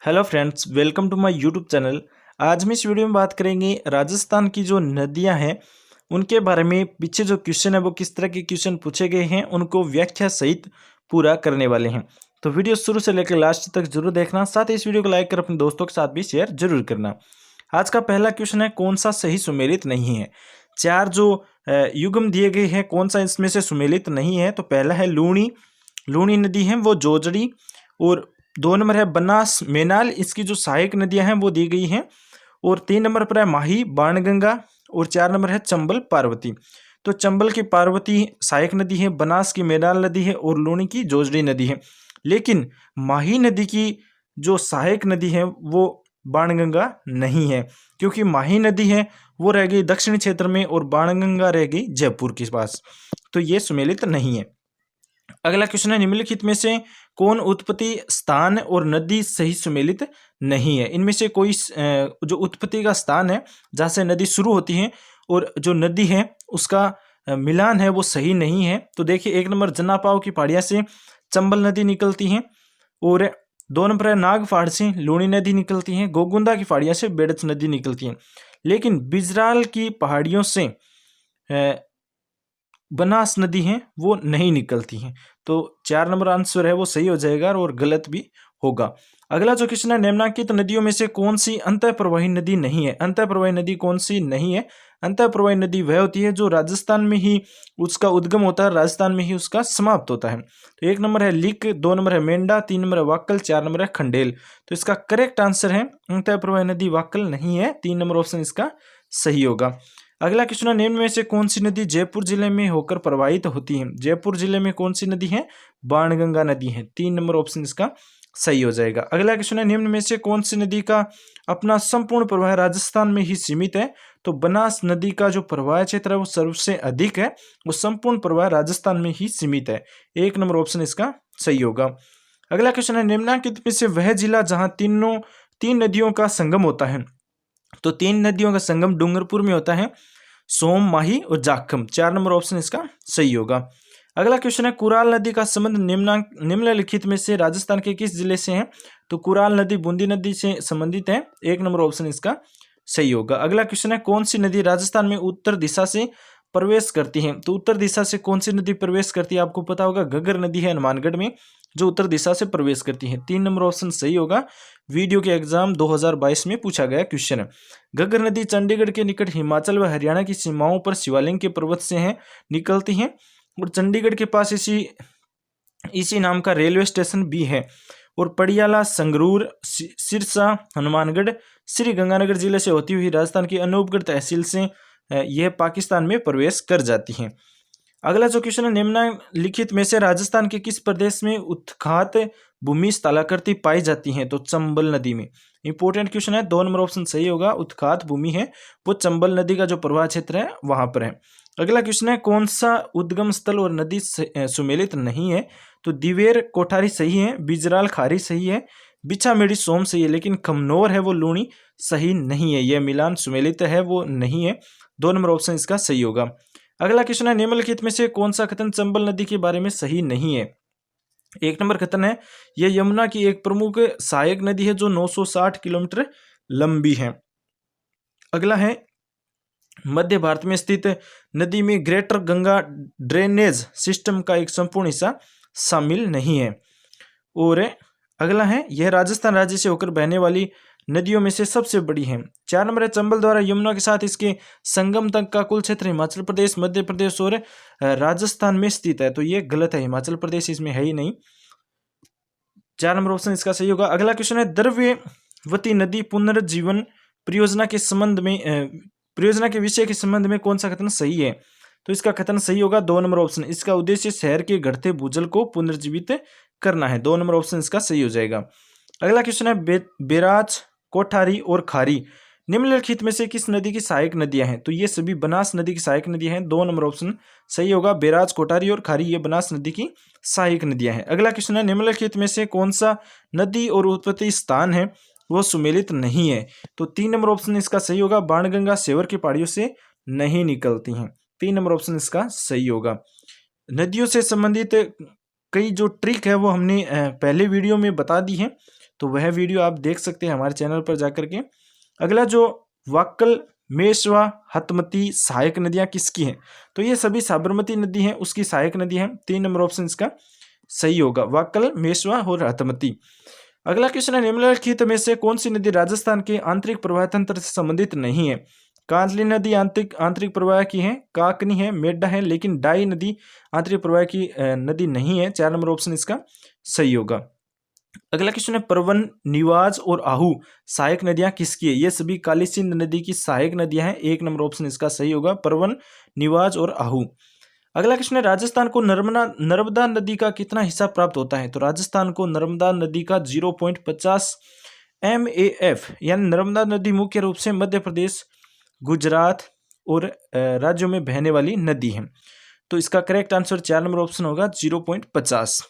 Hello friends, welcome to my YouTube channel. आज हम इस वीडियो में बात करेंगे राजस्थान की जो नदियां हैं उनके बारे में। पीछे जो क्वेश्चन है वो किस तरह के क्वेश्चन पूछे गए हैं उनको व्याख्या सहित पूरा करने वाले हैं। तो वीडियो शुरू से लेकर लास्ट तक जरूर देखना, साथ ही इस वीडियो को लाइक कर अपने दोस्तों के साथ भी शेयर जरूर करना। आज का पहला क्वेश्चन है, कौन सा सही सुमेलित नहीं है। चार जो युग्म दिए गए हैं, कौन सा इसमें से सुमेलित नहीं है। तो पहला है लूणी, लूणी नदी है वो जोजड़ी। और 2 नंबर है बनास मेनाल, इसकी जो सहायक नदियां हैं वो दी गई हैं। और 3 नंबर पर है माही बाणगंगा। और 4 नंबर है चंबल पार्वती। तो चंबल की पार्वती सहायक नदी है, बनास की मेनाल नदी है और लूणी की जोजड़ी नदी है। लेकिन माही नदी की जो सहायक नदी है वो बाणगंगा नहीं है, क्योंकि माही नदी है वो रह गई दक्षिणी क्षेत्र में और बाणगंगा रह गई जयपुर के पास। तो ये सुमेलित नहीं है। अगला क्वेश्चन है, निम्नलिखित में से कौन उत्पत्ति स्थान और नदी सही सुमेलित नहीं है। इनमें से कोई जो उत्पत्ति का स्थान है जहाँ से नदी शुरू होती है और जो नदी है उसका मिलान है वो सही नहीं है। तो देखिए 1 नंबर जनापाव की पहाड़ियाँ से चंबल नदी निकलती है। और 2 नंबर है नागफाड़ से लूणी नदी निकलती है। गोगुंदा की पहाड़ियाँ से बेड़च नदी निकलती है। लेकिन बिजराल की पहाड़ियों से बनास नदी है वो नहीं निकलती हैं। तो 4 नंबर आंसर है वो सही हो जाएगा और गलत भी होगा। अगला जो क्वेश्चन है, निम्नलिखित नदियों में से कौन सी अंतः प्रवाही नदी नहीं है। अंतः प्रवाही नदी कौन सी नहीं है। अंतः प्रवाही नदी वह होती है जो राजस्थान में ही उसका उद्गम होता है, राजस्थान में ही उसका समाप्त होता है। तो 1 नंबर है लीक, 2 नंबर है मेंढा, 3 नंबर है वाक्कल, 4 नंबर है खंडेल। तो इसका करेक्ट आंसर है अंतः प्रवाही नदी वाक्कल नहीं है। 3 नंबर ऑप्शन इसका सही होगा। अगला क्वेश्चन है, निम्न में से कौन सी नदी जयपुर जिले में होकर प्रवाहित होती है। जयपुर जिले में कौन सी नदी है, बाणगंगा नदी है। 3 नंबर ऑप्शन इसका सही हो जाएगा। अगला क्वेश्चन है, निम्न में से कौन सी नदी का अपना संपूर्ण प्रवाह राजस्थान में ही सीमित है। तो बनास नदी का जो प्रवाह क्षेत्र है वो सबसे अधिक है, वो संपूर्ण प्रवाह राजस्थान में ही सीमित है। 1 नंबर ऑप्शन इसका सही होगा। अगला क्वेश्चन है, निम्नलिखित में से वह जिला जहां तीन नदियों का संगम होता है। तो 3 नदियों का संगम डूंगरपुर में होता है, सोम, माही और जाखम। 4 नंबर ऑप्शन इसका सही होगा। अगला क्वेश्चन है, कुराल नदी का संबंध निम्नलिखित में से राजस्थान के किस जिले से है। तो कुराल नदी बूंदी नदी से संबंधित है। 1 नंबर ऑप्शन इसका सही होगा। अगला क्वेश्चन है, कौन सी नदी राजस्थान में उत्तर दिशा से प्रवेश करती है। तो उत्तर दिशा से कौन सी नदी प्रवेश करती है, आपको पता होगा घग्गर नदी है हनुमानगढ़ में जो उत्तर दिशा से प्रवेश करती है। 3 नंबर ऑप्शन सही होगा। वीडियो के एग्जाम 2022 में पूछा गया क्वेश्चन है। घग्गर नदी चंडीगढ़ के निकट हिमाचल व हरियाणा की सीमाओं पर शिवालिंग के पर्वत से है निकलती है। और चंडीगढ़ के पास इसी नाम का रेलवे स्टेशन भी है। और पड़ियाला, संगरूर, सिरसा, हनुमानगढ़, श्री गंगानगर जिले से होती हुई राजस्थान की अनूपगढ़ तहसील से यह पाकिस्तान में प्रवेश कर जाती हैं। अगला जो क्वेश्चन है, निम्नलिखित में से राजस्थान के किस प्रदेश में उत्खात भूमि स्थलाकृति पाई जाती है। तो चंबल नदी में। इंपॉर्टेंट क्वेश्चन है, 2 नंबर ऑप्शन सही होगा। उत्खात भूमि है वो चंबल नदी का जो प्रवाह क्षेत्र है वहां पर है। अगला क्वेश्चन है, कौन सा उद्गम स्थल और नदी सुमेलित नहीं है। तो दिवेर कोठारी सही है, बिजराल खारी सही है, बिछामेड़ी सोम सही है, लेकिन खमनोर है वो लूणी सही नहीं है। यह मिलान सुमेलित है वो नहीं है। 2 नंबर ऑप्शन इसका सही होगा। अगला क्वेश्चन है, निम्नलिखित में से कौन सा कथन चंबल नदी के बारे में सही नहीं है। 1 नंबर कथन है, यह यमुना की एक प्रमुख सहायक नदी है जो 960 किलोमीटर लंबी है। अगला है, मध्य भारत में स्थित नदी में ग्रेटर गंगा ड्रेनेज सिस्टम का एक संपूर्ण हिस्सा शामिल नहीं है। और अगला है, यह राजस्थान राज्य से होकर बहने वाली नदियों में से सबसे बड़ी है। 4 नंबर है, चंबल द्वारा यमुना के साथ इसके संगम तक का कुल क्षेत्र हिमाचल प्रदेश, मध्य प्रदेश और राजस्थान में स्थित है। तो ये गलत है, हिमाचल प्रदेश इसमें है ही नहीं। 4 नंबर ऑप्शन इसका सही होगा। अगला क्वेश्चन है, द्रव्यवती नदी पुनर्जीवन परियोजना के संबंध में परियोजना के विषय के संबंध में कौन सा कथन सही है। तो इसका कथन सही होगा 2 नंबर ऑप्शन। इसका उद्देश्य शहर के घटते भूजल को पुनर्जीवित करना है। 2 नंबर ऑप्शन इसका सही हो जाएगा। अगला क्वेश्चन है, बेराज, कोठारी और खारी निम्नलिखित में से किस नदी की सहायक नदियां हैं। तो ये सभी बनास नदी की सहायक नदियां हैं। 2 नंबर ऑप्शन सही होगा। बेराज, कोठारी और खारी ये बनास नदी की सहायक नदियां हैं। अगला क्वेश्चन है, निम्नलिखित में से कौन सा नदी और उत्पत्ति स्थान है वो सुमेलित नहीं है। तो 3 नंबर ऑप्शन इसका सही होगा। बाणगंगा सेवर की पहाड़ियों से नहीं निकलती हैं। 3 नंबर ऑप्शन इसका सही होगा। नदियों से संबंधित कई जो ट्रिक है वो हमने पहले वीडियो में बता दी है, तो वह वीडियो आप देख सकते हैं हमारे चैनल पर जाकर के। अगला जो वाक्कल, मेश्वा, हतमती सहायक नदियां किसकी हैं? तो ये सभी साबरमती नदी है उसकी सहायक नदी है। 3 नंबर ऑप्शन इसका सही होगा, वाक्कल, मेश्वा और हतमती। अगला क्वेश्चन है, निम्नलिखित में से कौन सी नदी राजस्थान के आंतरिक प्रवाह तंत्र से संबंधित नहीं है? कांतली नदी आंतरिक प्रवाह की है, काकनी है, मेड्डा है, लेकिन डाई नदी आंतरिक प्रवाह की नदी नहीं है। 4 नंबर ऑप्शन इसका सही होगा। अगला क्वेश्चन है, परवन, निवाज और आहू सहायक नदियां किसकी है? ये सभी काली सिंध नदी की सहायक नदियां हैं। 1 नंबर ऑप्शन इसका सही होगा, परवन, निवाज और आहू। अगला क्वेश्चन है, राजस्थान को नर्मदा नदी का कितना हिस्सा प्राप्त होता है? तो राजस्थान को नर्मदा नदी का 0.50 MAF यानी नर्मदा नदी मुख्य रूप से मध्य प्रदेश, गुजरात और राज्यों में बहने वाली नदी है। तो इसका करेक्ट आंसर 4 नंबर ऑप्शन होगा, 0.50।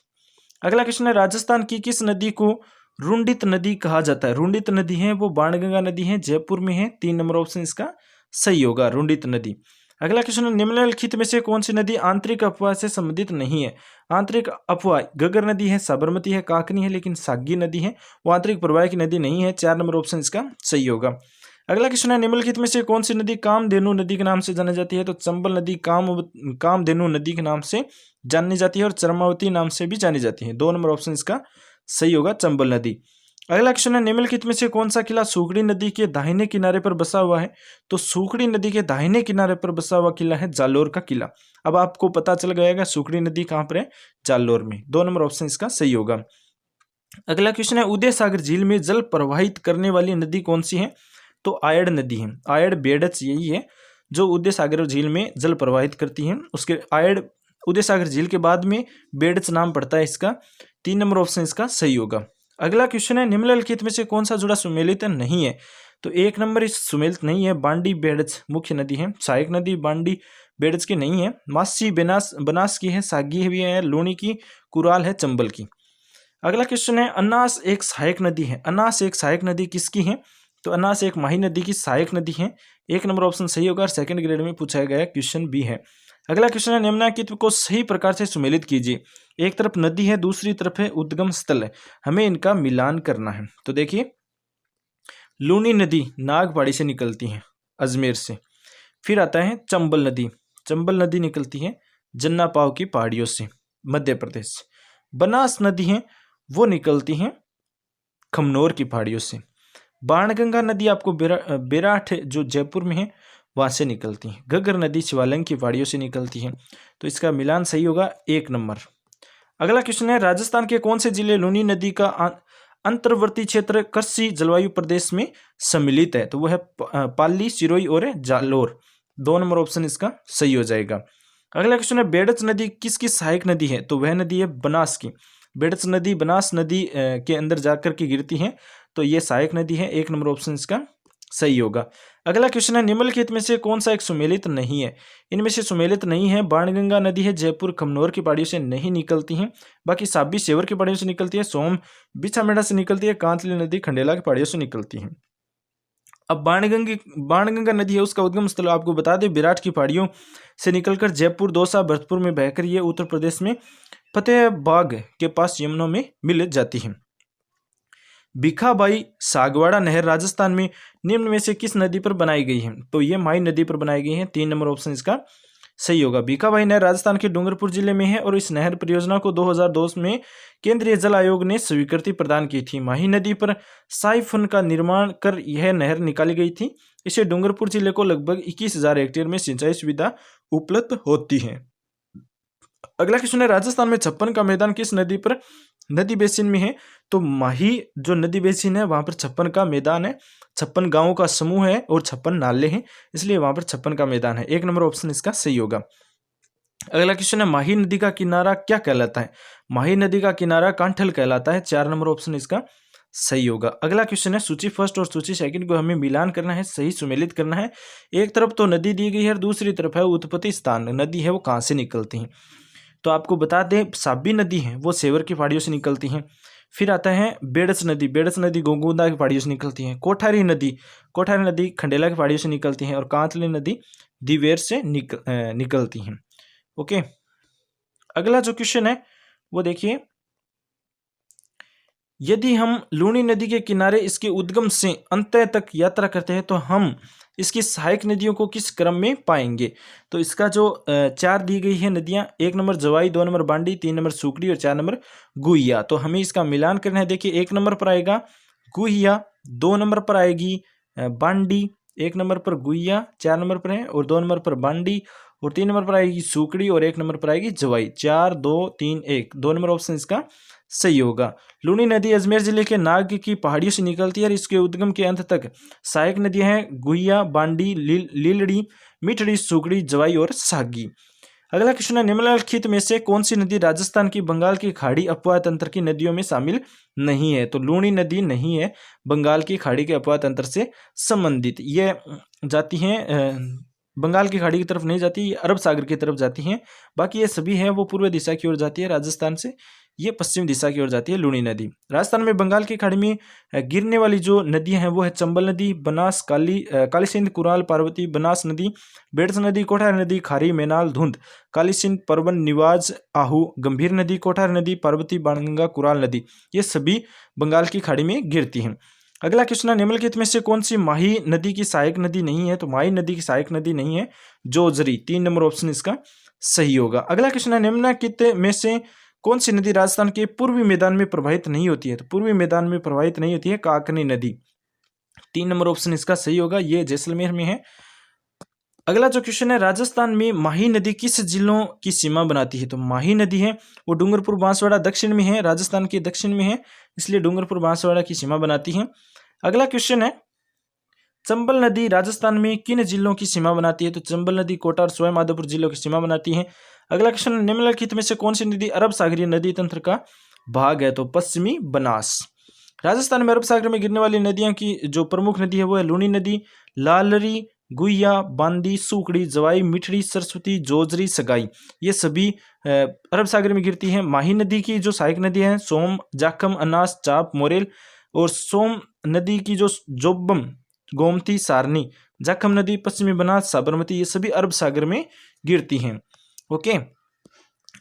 अगला क्वेश्चन है, राजस्थान की किस नदी को रुंडित नदी कहा जाता है? रुंडित नदी है वो बाणगंगा नदी है, जयपुर में है। 3 नंबर ऑप्शन इसका सही होगा, रुंडित नदी। अगला क्वेश्चन है, निम्नलिखित में से कौन सी नदी आंतरिक अफवाह से संबंधित नहीं है? आंतरिक अफवाह गगर नदी है, साबरमती है, काकनी है, लेकिन सागी नदी है वो आंतरिक प्रवाह की नदी नहीं है। 4 नंबर ऑप्शन इसका सही होगा। अगला क्वेश्चन है, निम्नलिखित में से कौन सी नदी कामधेनु नदी के नाम से जानी जाती है? तो चंबल नदी कामधेनु नदी के नाम से जानी जाती है और चरमावती नाम से भी जानी जाती है। 2 नंबर ऑप्शन इसका सही होगा, चंबल नदी। अगला क्वेश्चन है, निम्नलिखित में से कौन सा किला सूखड़ी नदी के दाहिने किनारे पर बसा हुआ है? तो सूखड़ी नदी के दाहिने किनारे पर बसा हुआ किला है जालोर का किला। अब आपको पता चल गया सूखड़ी नदी कहां पर है, जालोर में। 2 नंबर ऑप्शन इसका सही होगा। अगला क्वेश्चन है, उदय सागर झील में जल प्रवाहित करने वाली नदी कौन सी है? तो आयड़ नदी है, आयड़ बेडच यही है जो उदय सागर झील में जल प्रवाहित करती है। उसके आयड़ उदय सागर झील के बाद में बेडच नाम पड़ता है इसका। 3 नंबर ऑप्शन इसका सही होगा। अगला क्वेश्चन है, निम्नलिखित में से कौन सा जुड़ा सुमेलित नहीं है? तो 1 नंबर इस सुमेलित नहीं है, बांडी बेडच मुख्य नदी है, सहायक नदी बांडी बेडच की नहीं है। मासी बनास की है, सागी भी है, लूणी की, कुराल है, चंबल की। अगला क्वेश्चन है, अनास एक सहायक नदी है, अनास एक सहायक नदी किसकी है? तो अनास एक माही नदी की सहायक नदी है। 1 नंबर ऑप्शन सही होगा और 2nd ग्रेड में पूछा गया क्वेश्चन भी है। अगला क्वेश्चन है, निम्नलिखित को सही प्रकार से सुमेलित कीजिए। एक तरफ नदी है, दूसरी तरफ है उद्गम स्थल है, हमें इनका मिलान करना है। तो देखिए, लूनी नदी नागपाड़ी से निकलती है, अजमेर से। फिर आता है चंबल नदी, चंबल नदी निकलती है जन्ना पाव की पहाड़ियों से, मध्य प्रदेश। बनास नदी है वो निकलती है खमनोर की पहाड़ियों से। बाणगंगा नदी आपको बेराठ जो जयपुर में है वहां से निकलती है। घग्गर नदी शिवालंग की पहाड़ियों से निकलती है। तो इसका मिलान सही होगा, 1 नंबर। अगला क्वेश्चन है, राजस्थान के कौन से जिले लूनी नदी का अंतर्वर्ती क्षेत्र कृषि जलवायु प्रदेश में सम्मिलित है? तो वह है पाली, सिरोही और जालोर। 2 नंबर ऑप्शन इसका सही हो जाएगा। अगला क्वेश्चन है, बेडच नदी किसकी सहायक नदी है? तो वह नदी है बनास की। बेडच नदी बनास नदी के अंदर जाकर के गिरती है, तो यह सहायक नदी है। 1 नंबर ऑप्शन इसका सही होगा। अगला क्वेश्चन है, निम्नलिखित में से कौन सा एक सुमेलित नहीं है? इनमें से सुमेलित नहीं है, बाणगंगा नदी है जयपुर खमनोर की पहाड़ियों से नहीं निकलती है, बाकी साबी सेवर की पहाड़ियों से निकलती है, सोम बिछामेड़ा से निकलती है, कांतली नदी खंडेला की पहाड़ियों से निकलती है। अब बाणगंगा नदी है उसका उद्गम स्थल आपको बता दें, विराट की पहाड़ियों से निकलकर जयपुर, दौसा, भरतपुर में बहकर ये उत्तर प्रदेश में फतेहबाग के पास यमुना में मिल जाती है। भिखाबाई सागवाड़ा नहर राजस्थान में निम्न में से किस नदी पर बनाई गई है? तो ये माई नदी पर बनाई गई है। 3 नंबर ऑप्शन इसका सही होगा। भिखाबाई नहर राजस्थान के डूंगरपुर जिले में है और इस नहर परियोजना को 2002 में केंद्रीय जल आयोग ने स्वीकृति प्रदान की थी। माही नदी पर साइफन का निर्माण कर यह नहर निकाली गई थी। इससे डूंगरपुर जिले को लगभग 21,000 हेक्टेयर में सिंचाई सुविधा उपलब्ध होती है। अगला क्वेश्चन है, राजस्थान में 56 का मैदान किस नदी पर नदी बेसिन में है? तो माही जो नदी बेसिन है वहां पर 56 का मैदान है। 56 गांवों का समूह है और 56 नाले हैं, इसलिए वहां पर 56 का मैदान है। 1 नंबर ऑप्शन इसका सही होगा। अगला क्वेश्चन है, माही नदी का किनारा क्या कहलाता है? माही नदी का किनारा कांठल कहलाता है। 4 नंबर ऑप्शन इसका सही होगा। अगला क्वेश्चन है, सूची फर्स्ट और सूची सेकंड को हमें मिलान करना है, सही सुमेलित करना है। एक तरफ तो नदी दी गई है और दूसरी तरफ है उत्पत्ति स्थान, नदी है वो कहाँ से निकलती है। तो आपको बता दें, साबी नदी है वो सेवर की पहाड़ियों से निकलती हैं। फिर आता है बेडच नदी गोगुंदा की पहाड़ियों से निकलती है। कोठारी नदी खंडेला की पहाड़ियों से निकलती है और कांतली नदी दिवेर से निकलती हैं। ओके, अगला जो क्वेश्चन है वो देखिए, यदि हम लूनी नदी के किनारे इसके उद्गम से अंत तक यात्रा करते हैं तो हम इसकी सहायक नदियों को किस क्रम में पाएंगे। तो इसका जो 4 दी गई है नदियां, 1 नंबर जवाई, 2 नंबर बांडी, 3 नंबर सुकड़ी और 4 नंबर गुहिया। तो हमें इसका मिलान करना है। देखिए 1 नंबर पर आएगा गुहिया, 2 नंबर पर आएगी बांडी, 1 नंबर पर गुहिया, 4 नंबर पर है और 2 नंबर पर बांडी और 3 नंबर पर आएगी सुकड़ी और 1 नंबर पर आएगी जवाई। 4 2 3 1, 2 नंबर ऑप्शन इसका सही होगा। लूनी नदी अजमेर जिले के नाग की पहाड़ियों से निकलती है और इसके उद्गम के अंत तक सहायक नदियां हैं गुहिया, बांडी, लीलड़ी, मिठड़ी, सुकड़ी, जवाई और सागी। अगला क्वेश्चन है, निम्नलिखित में से कौन सी नदी राजस्थान की बंगाल की खाड़ी अपवाह तंत्र की नदियों में शामिल नहीं है। तो लूनी नदी नहीं है बंगाल की खाड़ी के अपवाह तंत्र से संबंधित। ये जाती हैं बंगाल की खाड़ी की तरफ नहीं जाती, ये अरब सागर की तरफ जाती हैं। बाकी ये सभी है वो पूर्व दिशा की ओर जाती है राजस्थान से, ये पश्चिम दिशा की ओर जाती है लूनी नदी। राजस्थान में बंगाल की खाड़ी में गिरने वाली जो नदियां हैं वो है चंबल नदी, बनास, काली सिंध, कुराल, पार्वती, बनास नदी, बेड़स नदी, कोठार नदी, खारी, मैनाल, धुंध, काली सिंध, परवन, निवाज, आहू, गंभीर नदी, कोठार नदी, पार्वती, बाणगंगा, कुराल नदी, ये सभी बंगाल की खाड़ी में गिरती हैं। अगला क्वेश्चन है, निम्नलिखित में से कौन सी माही नदी की सहायक नदी नहीं है। तो माही नदी की सहायक नदी नहीं है जोजरी, 3 नंबर ऑप्शन इसका सही होगा। अगला क्वेश्चन है, निम्नलिखित में से कौन सी नदी राजस्थान के पूर्वी मैदान में प्रवाहित नहीं होती है। तो पूर्वी मैदान में प्रवाहित नहीं होती है काकनी नदी, 3 नंबर ऑप्शन इसका सही होगा, ये जैसलमेर में है। अगला जो क्वेश्चन है, राजस्थान में माही नदी किस जिलों की सीमा बनाती है। तो माही नदी है वो डूंगरपुर, बांसवाड़ा दक्षिण में है, राजस्थान के दक्षिण में है, इसलिए डूंगरपुर बांसवाड़ा की सीमा बनाती है। अगला क्वेश्चन है, चंबल नदी राजस्थान में किन जिलों की सीमा बनाती है। तो चंबल नदी कोटा और सवाई माधोपुर जिलों की सीमा बनाती है। अगला क्वेश्चन, निम्नलिखित में से कौन सी नदी अरब सागरीय नदी तंत्र का भाग है। तो पश्चिमी बनास। राजस्थान में अरब सागर में गिरने वाली नदियां की जो प्रमुख नदी है वो है लूनी नदी, लालरी, गुहिया, बांदी, सुकड़ी, जवाई, मिठड़ी, सरस्वती, जोजरी, सगाई, ये सभी अरब सागर में गिरती हैं। माही नदी की जो सहायक नदी है सोम, जाखम, अनास, चाप, मोरेल, और सोम नदी की जो जोबम, गोमती, सारनी, जाखम नदी, पश्चिमी बनास, साबरमती, ये सभी अरब सागर में गिरती हैं। ओके,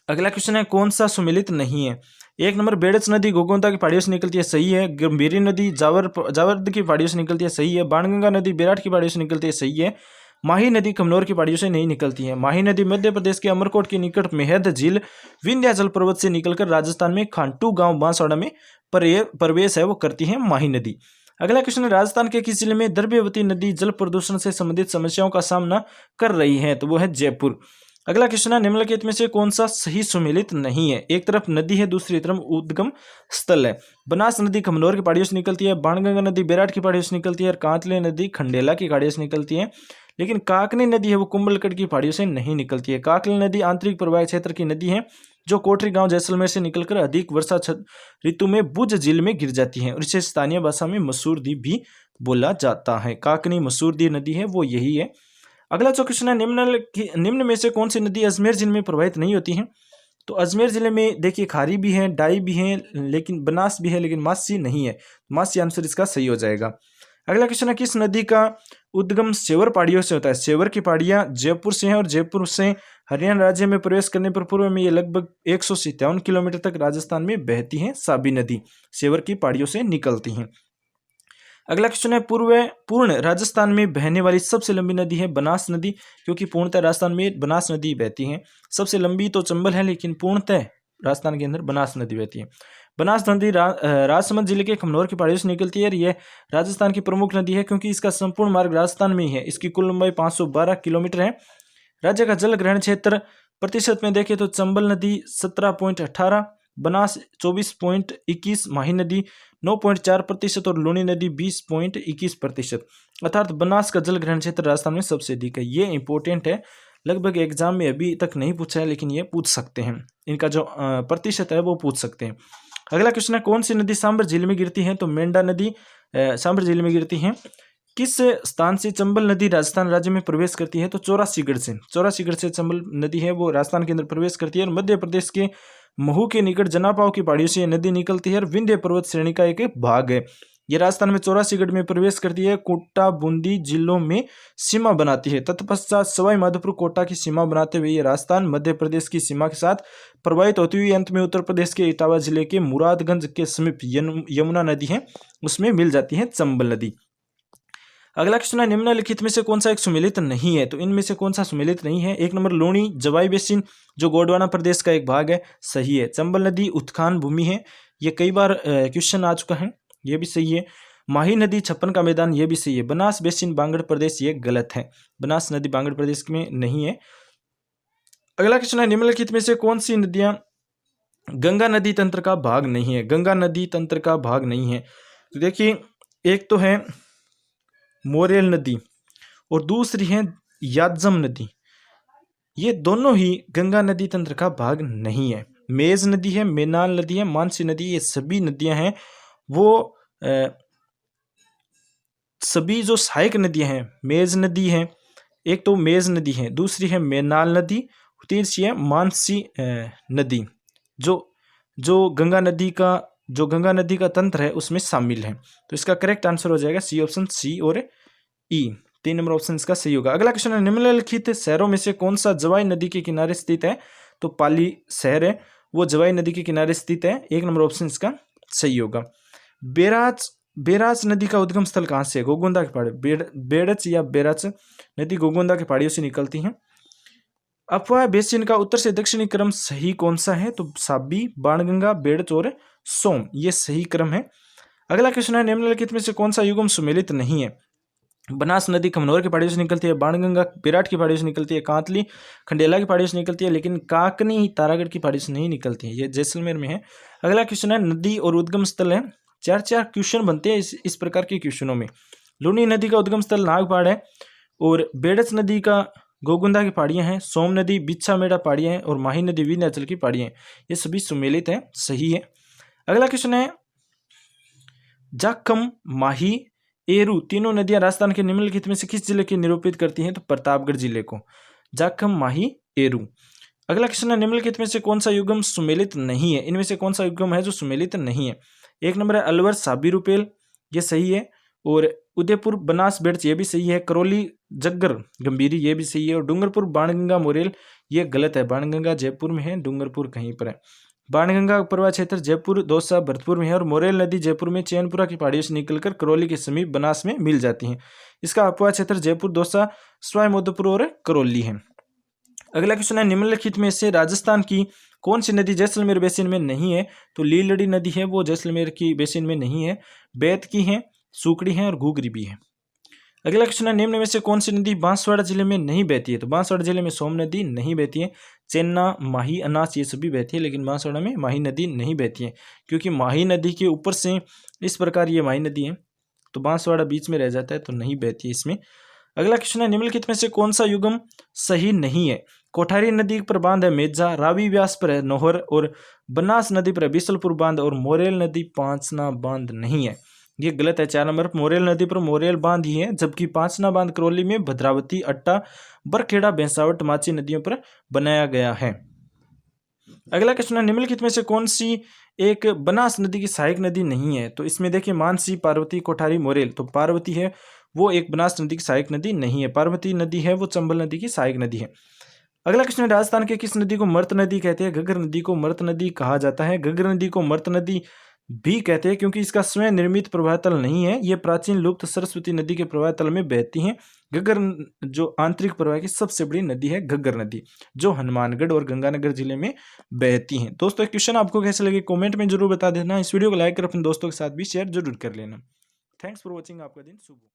अगला क्वेश्चन है, कौन सा सुमेलित नहीं है। 1 नंबर बेड़च नदी गोगोंदा की पहाड़ियों से निकलती है, सही है। गंभीरी नदी जावरद की पहाड़ियों से निकलती है, सही है। बाणगंगा नदी बेराट की पहाड़ियों से निकलती है, सही है। माही नदी कमनौर की पहाड़ियों से नहीं निकलती है। माही नदी मध्य प्रदेश के अमरकोट के निकट मेहद झील विंध्याचल पर्वत से निकलकर राजस्थान में खांटू गांव बांसवाड़ा में प्रवेश है वो करती है माही नदी। अगला क्वेश्चन है, राजस्थान के किस जिले में द्रव्यवती नदी जल प्रदूषण से संबंधित समस्याओं का सामना कर रही है। तो वो है जयपुर। अगला क्वेश्चन है, निम्नलिखित में से कौन सा सही सुमेलित नहीं है। एक तरफ नदी है, दूसरी तरफ उद्गम स्थल है। बनास नदी खमनौर की पहाड़ियों से निकलती है, बाणगंगा नदी बेराट की पहाड़ियों से निकलती है और कांतले नदी खंडेला की पहाड़ियों से निकलती है। लेकिन काकनी नदी है वो कुंभलगढ़ की पहाड़ियों से नहीं निकलती है। काकली नदी आंतरिक प्रवाह क्षेत्र की नदी है जो कोठरी गांव जैसलमेर से निकलकर अधिक वर्षा ऋतु में बुझ झील में गिर जाती है और इसे स्थानीय भाषा में मसूर दी भी बोला जाता है। काकनी मसूर दी नदी है वो यही है। अगला जो क्वेश्चन है, निम्न में से कौन सी नदी अजमेर जिले में प्रवाहित नहीं होती है। तो अजमेर जिले में देखिए खारी भी है, डाई भी है, लेकिन बनास भी है, लेकिन मासी नहीं है। मासी आंसर इसका सही हो जाएगा। अगला क्वेश्चन है, किस नदी का उद्गम सेवर पहाड़ियों से होता है। सेवर की पहाड़ियां जयपुर से हैं और जयपुर से हरियाणा राज्य में प्रवेश करने पर पूर्व में ये लगभग 157 किलोमीटर तक राजस्थान में बहती हैं। साबी नदी सेवर की पहाड़ियों से निकलती हैं। अगला क्वेश्चन है, पूर्ण राजस्थान में बहने वाली सबसे लंबी नदी है बनास नदी, क्योंकि पूर्णतः राजस्थान में बनास नदी बहती है। सबसे लंबी तो चंबल है, लेकिन पूर्णतः राजस्थान के अंदर बनास नदी बहती है। बनास नदी राजसमंद जिले के खमनौर की पहाड़ियों से निकलती है और यह राजस्थान की प्रमुख नदी है क्योंकि इसका संपूर्ण मार्ग राजस्थान में ही है। इसकी कुल लंबाई 512 किलोमीटर है। राज्य का जल ग्रहण क्षेत्र प्रतिशत में देखें तो चंबल नदी 17.18, बनास 24.21, माही नदी 9.4% और लूनी नदी 20.21%। अर्थात बनास का जल ग्रहण क्षेत्र राजस्थान में सबसे अधिक है। ये इंपॉर्टेंट है, लगभग एग्जाम में अभी तक नहीं पूछा है, लेकिन ये पूछ सकते हैं। इनका जो प्रतिशत है वो पूछ सकते हैं। अगला क्वेश्चन है, कौन सी नदी सांभर झील में गिरती है। तो मेंढा नदी सांभर झील में गिरती है। किस स्थान से चंबल नदी राजस्थान राज्य में प्रवेश करती है। तो चौरासीगढ़ से चंबल नदी है वो राजस्थान के अंदर प्रवेश करती है और मध्य प्रदेश के महू के निकट जनापाव की पहाड़ियों से यह नदी निकलती है और विंध्य पर्वत श्रेणी का एक भाग है। ये राजस्थान में 84 में प्रवेश करती है, कोटा बूंदी जिलों में सीमा बनाती है। तत्पश्चात सवाई माधोपुर कोटा की सीमा बनाते हुए ये राजस्थान मध्य प्रदेश की सीमा के साथ प्रवाहित होती हुई अंत में उत्तर प्रदेश के इटावा जिले के मुरादगंज के समीप यमुना नदी है उसमें मिल जाती है चंबल नदी। अगला क्वेश्चन है, निम्नलिखित में से कौन सा एक सुमेलित नहीं है? तो इनमें से कौन सा सुमेलित नहीं है? 1 नंबर लूणी जवाई बेसिन जो गोंडवाना प्रदेश का एक भाग है, सही है। चंबल नदी उत्खान भूमि है, ये कई बार क्वेश्चन आ चुका है, ये भी सही है। माही नदी छप्पन का मैदान, ये भी सही है। बनास बेसिन बांगड़ प्रदेश, ये गलत है, बनास नदी बांगड़ प्रदेश में नहीं है। अगला क्वेश्चन है, निम्नलिखित में से कौन सी नदियां गंगा नदी तंत्र का भाग नहीं है? गंगा नदी तंत्र का भाग नहीं है तो देखिए, एक तो है मोरेल नदी और दूसरी है याजम नदी, ये दोनों ही गंगा नदी तंत्र का भाग नहीं है। मेज नदी है, मेनाल नदी है, मानसी नदी, ये सभी नदियां हैं वो सभी जो सहायक नदियां हैं, मेज नदी है, एक तो मेज नदी है, दूसरी है मेनाल नदी, तीसरी है मानसी नदी, जो गंगा नदी का तंत्र है उसमें शामिल है। तो इसका करेक्ट आंसर हो जाएगा सी ऑप्शन, सी और ई, 3 नंबर ऑप्शन इसका सही होगा। अगला क्वेश्चन है, निम्नलिखित शहरों में से कौन सा जवाई नदी के किनारे स्थित है? तो पाली शहर है वो जवाई नदी के किनारे स्थित है, 1 नंबर ऑप्शन इसका सही होगा। बेराच नदी का उद्गम स्थल कहाँ से है? गोगोंदा के पहाड़ी, बेड़च या बेराच नदी गोगोंदा के पहाड़ियों से निकलती है। अफवाह बेसिन का उत्तर से दक्षिणी क्रम सही कौन सा है? तो साबी, बाणगंगा, बेड़च और सोम, ये सही क्रम है। अगला क्वेश्चन है, निम्नलिखित में से कौन सा युग्म सुमेलित नहीं है? बनास नदी खमनोर की पहाड़ियों से निकलती है, बाणगंगा विराट की पहाड़ियों से निकलती है, कांतली खंडेला की पहाड़ियों से निकलती है, लेकिन काकनी तारागढ़ की पहाड़ी से नहीं निकलती है, ये जैसलमेर में है। अगला क्वेश्चन है, नदी और उद्गम स्थल है, 4 क्वेश्चन बनते हैं इस प्रकार के क्वेश्चनों में। लूनी नदी का उद्गम स्थल नागपाड़ है और बेड़च नदी का गोगुंदा की पहाड़ियां हैं, सोम नदी बिच्छा मेड़ा पहाड़ियां हैं और माही नदी विंध्याचल की पहाड़ियां हैं, ये सभी सुमेलित है, सही है। अगला क्वेश्चन है, जाखम, माही, एरू तीनों नदियां राजस्थान के निम्नलिखित में से किस जिले के निरूपित करती हैं? तो प्रतापगढ़ जिले को, जाखम, माही, एरू। अगला क्वेश्चन है, निम्नलिखित में से कौन सा युग्म सुमेलित नहीं है? इनमें से कौन सा युग्म है जो सुमेलित नहीं है? 1 नंबर है अलवर साबी रुपेल, ये सही है, और उदयपुर बनास बेड़च, ये भी सही है। करौली जग्गर गंभीरी, ये भी सही है, और डूंगरपुर बाणगंगा मोरेल, ये गलत है। बाणगंगा जयपुर में है, डूंगरपुर कहीं पर है। बाणगंगा प्रवाह क्षेत्र जयपुर, दौसा, भरतपुर में है, और मोरेल नदी जयपुर में चैनपुरा की पहाड़ियों से निकलकर करौली के समीप बनास में मिल जाती है। इसका अपवाह क्षेत्र जयपुर, दौसा, सवाई माधोपुर और करौली है। अगला क्वेश्चन है, निम्नलिखित में से राजस्थान की कौन सी नदी जैसलमेर बेसिन में नहीं है? तो लीलड़ी नदी है वो जैसलमेर की बेसिन में नहीं है, बेत की है, सुकड़ी है और घूगरी भी है। अगला क्वेश्चन है, निम्न में से कौन सी नदी बांसवाड़ा जिले में नहीं बहती है? तो बांसवाड़ा जिले में सोम नदी नहीं बहती है, चेन्ना, माही, अनास, ये सभी बहती है, लेकिन बांसवाड़ा में माही नदी नहीं बहती है, क्योंकि माही नदी के ऊपर से इस प्रकार ये माही नदी है, तो बांसवाड़ा बीच में रह जाता है, तो नहीं बहती है इसमें। अगला क्वेश्चन है, निम्नलिखित में से कौन सा युग्म सही नहीं है? कोठारी नदी पर बांध है मेजा, रावी व्यास पर है नोहर, और बनास नदी पर है बिसलपुर बांध, और मोरेल नदी पांचना बांध नहीं है, ये गलत है। 4 नंबर मोरेल नदी पर मोरेल बांध ही है, जबकि पांचना बांध करौली में भद्रावती, अट्टा, बरखेड़ा, बेंसावट, माची नदियों पर बनाया गया है। अगला क्वेश्चन है, निम्नलिखित में से कौन सी एक बनास नदी की सहायक नदी नहीं है? तो इसमें देखिए, मानसी, पार्वती, कोठारी, मोरेल, तो पार्वती है वो एक बनास नदी की सहायक नदी नहीं है, पार्वती नदी है वो चंबल नदी की सहायक नदी है। अगला क्वेश्चन है, राजस्थान के किस नदी को मर्त नदी कहते हैं? घग्गर नदी को मर्त नदी कहा जाता है। घग्गर नदी को मर्त नदी भी कहते हैं क्योंकि इसका स्वयं निर्मित प्रवाह तल नहीं है, ये प्राचीन लुप्त सरस्वती नदी के प्रवाह तल में बहती हैं। घग्गर जो आंतरिक प्रवाह की सबसे बड़ी नदी है, घग्गर नदी, जो हनुमानगढ़ और गंगानगर जिले में बहती हैं। दोस्तों, क्वेश्चन आपको कैसे लगे कमेंट में जरूर बता देना। इस वीडियो को लाइक कर अपने दोस्तों के साथ भी शेयर जरूर कर लेना। Thanks for watching. आपका दिन शुभ हो।